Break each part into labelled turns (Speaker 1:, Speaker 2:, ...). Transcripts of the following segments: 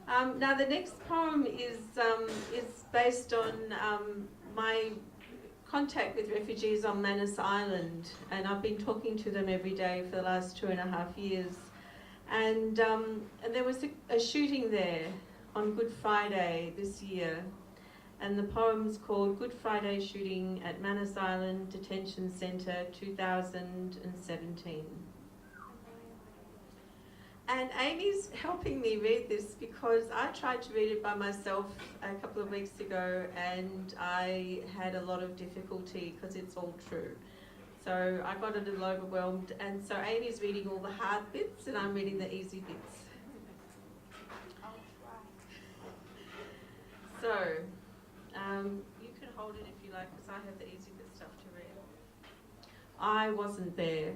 Speaker 1: Now the next poem is based on my contact with refugees on Manus Island, and I've been talking to them every day for the last 2.5 years. And there was a shooting there on Good Friday this year, and the poem's called Good Friday Shooting at Manus Island Detention Centre 2017. And Amy's helping me read this because I tried to read it by myself a couple of weeks ago and I had a lot of difficulty because it's all true. So I got a little overwhelmed, and so Amy's reading all the hard bits and I'm reading the easy bits. So, you can hold it if you like because I have the easy bit stuff to read. I wasn't there.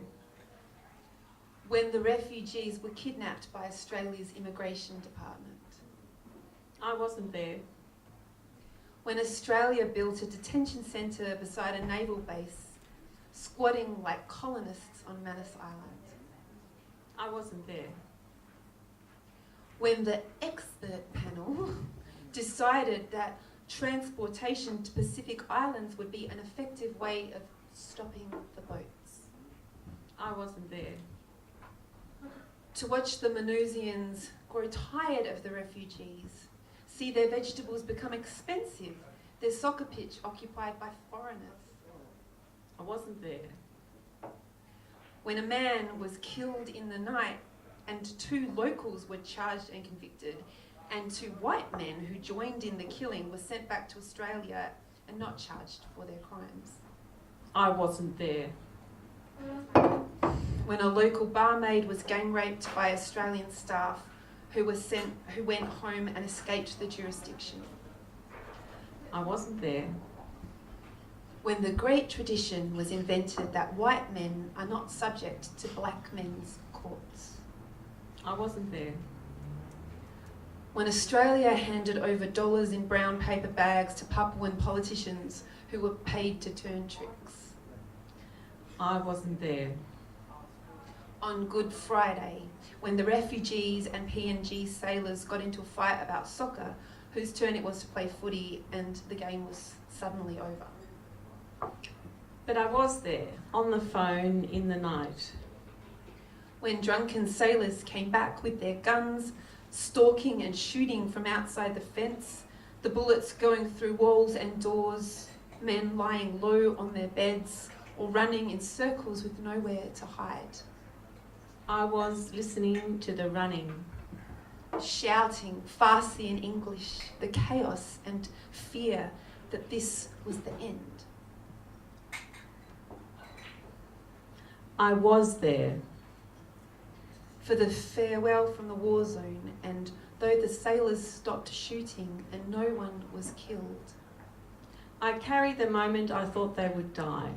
Speaker 2: When the refugees were kidnapped by Australia's Immigration Department.
Speaker 1: I wasn't there.
Speaker 2: When Australia built a detention centre beside a naval base, squatting like colonists on Manus Island.
Speaker 1: I wasn't there.
Speaker 2: When the expert panel decided that transportation to Pacific Islands would be an effective way of stopping the boats.
Speaker 1: I wasn't there.
Speaker 2: To watch the Manusians grow tired of the refugees, see their vegetables become expensive, their soccer pitch occupied by foreigners.
Speaker 1: I wasn't there.
Speaker 2: When a man was killed in the night and 2 locals were charged and convicted, and 2 white men who joined in the killing were sent back to Australia and not charged for their crimes.
Speaker 1: I wasn't there.
Speaker 2: When a local barmaid was gang raped by Australian staff who went home and escaped the jurisdiction.
Speaker 1: I wasn't there.
Speaker 2: When the great tradition was invented that white men are not subject to black men's courts.
Speaker 1: I wasn't there.
Speaker 2: When Australia handed over dollars in brown paper bags to Papuan politicians who were paid to turn tricks.
Speaker 1: I wasn't there.
Speaker 2: On Good Friday, when the refugees and PNG sailors got into a fight about soccer, whose turn it was to play footy, and the game was suddenly over.
Speaker 1: But I was there, on the phone in the night.
Speaker 2: When drunken sailors came back with their guns, stalking and shooting from outside the fence, the bullets going through walls and doors, men lying low on their beds or running in circles with nowhere to hide.
Speaker 1: I was listening to the running.
Speaker 2: Shouting Farsi in English, the chaos and fear that this was the end.
Speaker 1: I was there.
Speaker 2: For the farewell from the war zone, and though the sailors stopped shooting and no one was killed.
Speaker 1: I carried the moment I thought they would die.